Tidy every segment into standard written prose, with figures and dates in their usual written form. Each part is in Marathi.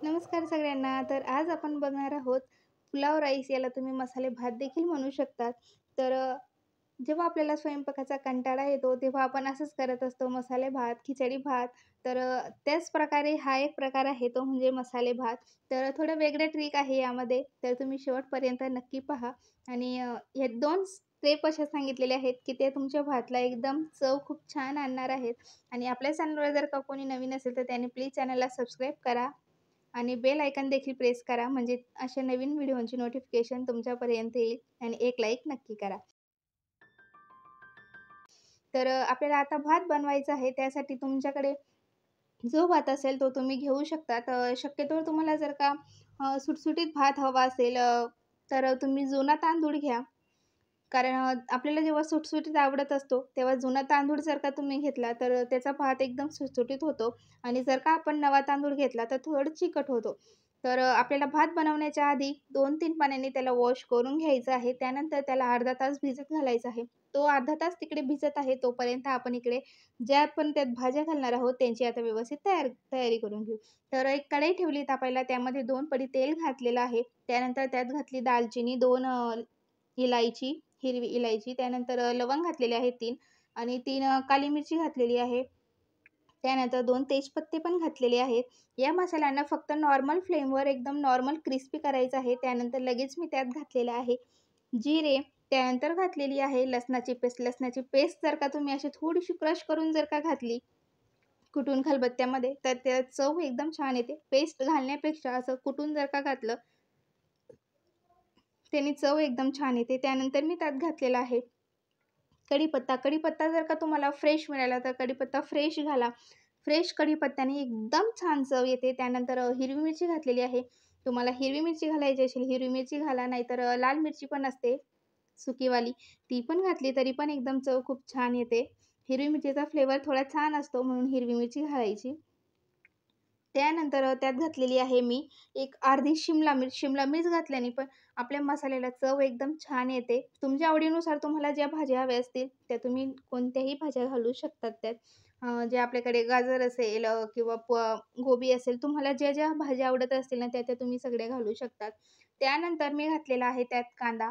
नमस्कार सगळ्यांना. तर आज आपण बघणार आहोत पुलाव राईस, याला तुम्ही मसाले भात देखील म्हणू शकतात. तर जेव्हा आपल्याला स्वयंपाकाचा कंटाळा येतो तेव्हा आपण असंच करत असतो, मसाले भात, खिचडी भात. तर त्याच प्रकारे हा एक प्रकार आहे तो म्हणजे मसाले भात. तर थोडं वेगळं ट्रिक आहे यामध्ये, तर तुम्ही शेवटपर्यंत नक्की पहा. आणि हे 2 स्टेप अशा सांगितलेल्या आहेत की ते तुमच्या भातला एकदम चव खूप छान आणणार आहेत. आणि आपल्या चॅनलवर जर का कोणी नवीन असेल तर त्याने प्लीज चॅनलला सबस्क्राईब करा आणि बेल आयकॉन देखील प्रेस करा, म्हणजे अशा नवीन व्हिडिओची नोटिफिकेशन तुमच्यापर्यंत येईल. आणि एक लाईक नक्की करा. तर आपल्याला आता भात बनवायचा आहे. त्यासाठी तुमच्याकडे जो भात असेल तो तुम्ही घेऊ शकता. शक्यतोवर तुम्हाला जर का सुटसुटीत भात हवा असेल, तर तुम्ही जुना तांदूळ घ्या. कारण आपल्याला जेव्हा सुटसुटीत आवडत असतो, तेव्हा जुना तांदूळ जर का तुम्ही घेतला, तर त्याचा भात एकदम सुटसुटीत होतो. आणि जर का आपण नवा तांदूळ घेतला, तर थोडं चिकट होतो. तर आपल्याला भात बनवण्याच्या आधी 2-3 पाण्याने त्याला वॉश करून घ्यायचं आहे. त्यानंतर त्याला अर्धा तास भिजत घालायचा आहे. तो अर्धा तास तिकडे भिजत आहे, तोपर्यंत आपण इकडे ज्या आपण त्यात भाज्या घालणार आहोत, त्यांची आता व्यवस्थित तयारी करून घेऊ. तर एक कढई ठेवली तापायला, त्यामध्ये 2 पडी तेल घातलेलं आहे. त्यानंतर त्यात घातली दालचिनी, 2 इलायची, हिरवी इलायची, त्यानंतर लवंग घातलेले आहेत 3 आणि 3 काली मिरची घातलेली आहे. त्यानंतर 2 तेजपत्ते पण घातलेले आहेत. या मसाल्यांना फक्त नॉर्मल फ्लेमवर एकदम नॉर्मल क्रिस्पी करायचं आहे. त्यानंतर लगेच मी त्यात घातलेलं आहे जिरे, त्यानंतर घातलेली आहे लसणाची पेस्ट. लसणाची पेस्ट जर का तुम्ही अशी थोडीशी क्रश करून जर का घातली, कुटून खलबत्त्यामध्ये, तर त्यात चव एकदम छान येते. पेस्ट घालण्यापेक्षा असं कुटून जर का घातलं, त्याने चव एकदम छान येते. त्यानंतर मी त्यात घातलेला आहे कढीपत्ता. कढीपत्ता जर का तुम्हाला फ्रेश मिळाला, तर कढीपत्ता फ्रेश घाला. फ्रेश कढीपत्त्याने एकदम छान चव येते. त्यानंतर हिरवी मिरची घातलेली आहे. तुम्हाला हिरवी मिरची घालायची असेल, हिरवी मिरची घाला, नाहीतर लाल मिरची पण असते सुकीवाली, ती पण घातली तरी पण एकदम चव खूप छान येते. हिरवी मिरचीचा फ्लेवर थोडा छान असतो, म्हणून हिरवी मिरची घालायची. त्यानंतर त्यात घातलेली आहे मी एक अर्धी शिमला मिर्च. शिमला मिर्च घातल्याने पण आपल्या मसाल्याला चव एकदम छान येते. तुमच्या आवडीनुसार तुम्हाला ज्या भाज्या हव्या असतील, त्या तुम्ही कोणत्याही भाज्या घालू शकतात त्यात. जे आपल्याकडे गाजर असेल किंवा गोबी असेल, तुम्हाला ज्या भाज्या आवडत असतील ना, त्या तुम्ही सगळ्या घालू शकतात. त्यानंतर मी घातलेला आहे त्यात कांदा.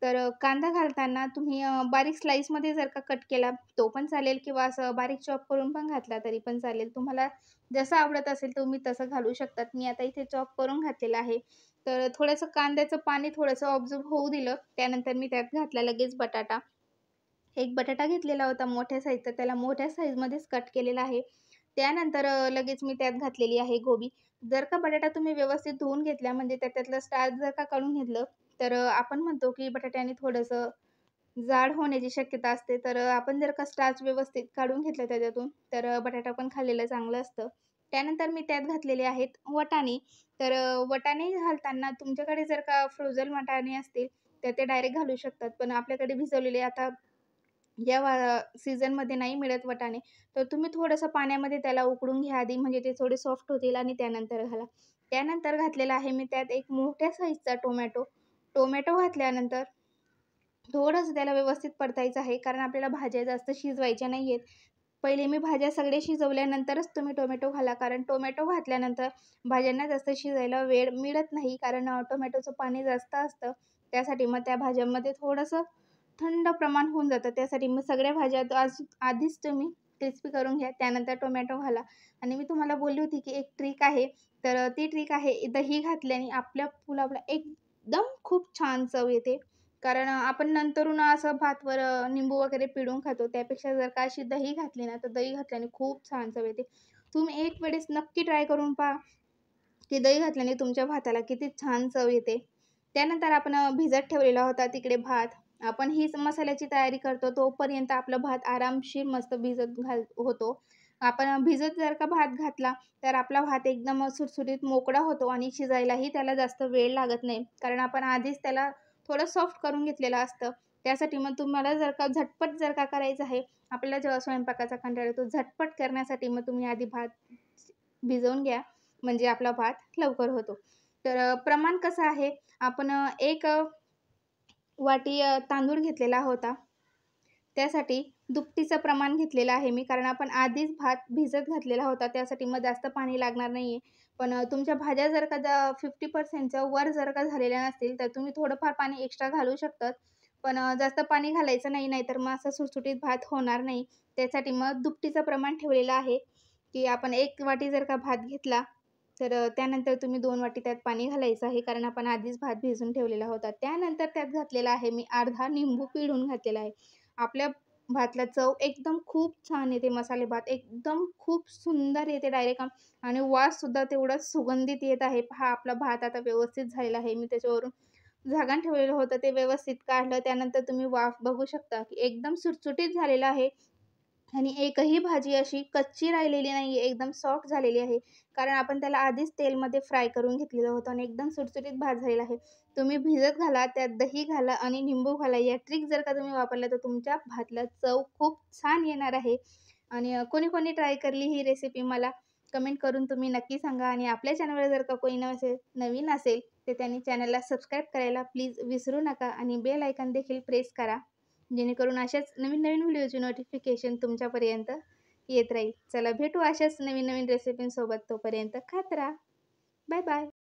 तर कांदा घालताना तुम्ही बारीक स्लाईसमध्ये जर का कट केला, तो पण चालेल किंवा असं बारीक चॉप करून पण घातला तरी पण चालेल. तुम्हाला जसं आवडत असेल तुम्ही तसं घालू शकतात. मी आता इथे चॉप करून घातलेलं आहे. तर थोडंसं कांद्याचं पाणी थोडंसं ऑब्झर्व्ह होऊ दिलं. त्यानंतर मी त्यात घातला लगेच बटाटा. एक बटाटा घेतलेला होता मोठ्या साईजचा, त्याला मोठ्या साईजमध्येच कट केलेला आहे. त्यानंतर लगेच मी त्यात घातलेली आहे गोबी. जर का बटाटा तुम्ही व्यवस्थित धुवून घेतला, म्हणजे त्याच्यातलं स्टार्च जर का काढून घेतलं, तर आपण म्हणतो की बटाट्याने थोडंसं जाड होण्याची शक्यता असते. तर आपण जर का स्टार्च व्यवस्थित काढून घेतलं त्याच्यातून, तर बटाटा पण खाल्लेलं चांगलं असतं. त्यानंतर मी त्यात घातलेले आहेत वाटाणे. तर वाटाणे घालताना तुमच्याकडे जर का फ्रोझन वाटाणे असतील, तर ते डायरेक्ट घालू शकतात. पण आपल्याकडे भिजवलेले आता या सीझनमध्ये नाही मिळत वाटाणे, तर तुम्ही थोडंसं पाण्यामध्ये त्याला उकळून घ्या आधी, म्हणजे ते थोडे सॉफ्ट होतील आणि त्यानंतर घाला. त्यानंतर घातलेला आहे मी त्यात एक मोठ्या साईजचा टोमॅटो. टोमॅटो घातल्यानंतर थोडंसं त्याला व्यवस्थित परतायचं आहे, कारण आपल्याला भाज्या जास्त शिजवायच्या नाही आहेत. पहिले मी भाज्या सगळ्या शिजवल्यानंतरच तुम्ही टोमॅटो घाला, कारण टोमॅटो घातल्यानंतर भाज्यांना जास्त शिजायला वेळ मिळत नाही, कारण टोमॅटोचं पाणी जास्त असतं. त्यासाठी मग त्या भाज्यांमध्ये थोडंसं थंड प्रमाण होऊन जातं. त्यासाठी मग सगळ्या भाज्या आधीच तुम्ही क्रिस्पी करून घ्या, त्यानंतर टोमॅटो घाला. आणि मी तुम्हाला बोलली होती की एक ट्रिक आहे, तर ती ट्रिक आहे दही घातल्याने आपल्या पुलावला एकदम खूप छान चव येते. कारण आपण नंतरून असं भातवर निंबू वगैरे पिळून खातो. त्यापेक्षा जर का अशी दही घातली ना, तर दही घातल्याने खूप छान चव येते. तुम्ही एक वेळेस नक्की ट्राय करून पहा, की दही घातल्याने तुमच्या भाताला किती छान चव येते. त्यानंतर आपण भिजत ठेवलेला होता तिकडे भात. आपण हीच मसाल्याची तयारी करतो, तोपर्यंत आपला भात आरामशीर मस्त भिजत होतो. आपण भिजत जर का भात घातला, तर आपला भात एकदम सुटसुटीत मोकळा होतो आणि शिजायलाही त्याला जास्त वेळ लागत नाही. कारण आपण आधीच त्याला थोडं सॉफ्ट करून घेतलेलं असतं. त्यासाठी मग तुम्हाला जर का झटपट जर का करायचं आहे, आपल्याला जेव्हा स्वयंपाकाचा कंटाळा येतो, झटपट करण्यासाठी मग तुम्ही आधी भात भिजवून घ्या, म्हणजे आपला भात लवकर होतो. तर प्रमाण कसं आहे, आपण एक वाटी तांदूळ घेतलेला होता. त्यासाठी दुपटीचं प्रमाण घेतलेलं आहे मी, कारण आपण आधीच भात भिजत घातलेला होता. त्यासाठी मग जास्त पाणी लागणार नाही आहे. पण तुमच्या भाज्या जर का 50%च्या वर जर का झालेल्या नसतील, तर तुम्ही थोडंफार पाणी एक्स्ट्रा घालू शकतात. पण जास्त पाणी घालायचं नाही, नाहीतर मग असा सुटसुटीत भात होणार नाही. त्यासाठी मग दुपटीचं प्रमाण ठेवलेलं आहे, की आपण 1 वाटी जर का भात घेतला, तर त्यानंतर तुम्ही 2 वाटी त्यात पाणी घालायचं आहे, कारण आपण आधीच भात भिजवून ठेवलेला होता. त्यानंतर त्यात घातलेला आहे मी अर्धा निंबू पिळून घातलेला आहे. आपल्या भातला चव एकदम खूप छान येते. मसाले भात एकदम खूप सुंदर येते डायरेक्ट आणि वाससुद्धा तेवढाच सुगंधित येत आहे. पहा आपला भात आता व्यवस्थित झालेला आहे. मी त्याच्यावरून झाकण ठेवलेलं होतं ते व्यवस्थित काढलं. त्यानंतर तुम्ही वाफ बघू शकता, की एकदम सुटसुटीत झालेलं आहे. आणि एकही भाजी अशी कच्ची राहिलेली नाही आहे, एकदम सॉफ्ट झालेली आहे. कारण आपण त्याला आधीच तेलमध्ये फ्राय करून घेतलेलं होतं आणि एकदम सुटसुटीत भात झालेला आहे. तुम्ही भिजत घाला, त्यात दही घाला आणि निंबू घाला. या ट्रिक जर का तुम्ही वापरल्या, तर तुमच्या भातला चव खूप छान येणार आहे. आणि कोणी-कोणी ट्राय करली ही रेसिपी मला कमेंट करून तुम्ही नक्की सांगा. आणि आपल्या चॅनलवर जर का कोणी नवीन असेल, तर त्यांनी चॅनलला सबस्क्राईब करायला प्लीज विसरू नका आणि बेल आयकॉन देखील प्रेस करा. जेणेकरून अशाच नवीन-नवीन व्हिडिओची नोटिफिकेशन तुमच्यापर्यंत येत राहील. चला भेटू अशाच नवीन-नवीन रेसिपींसोबत. तोपर्यंत खात राहा. Bye bye.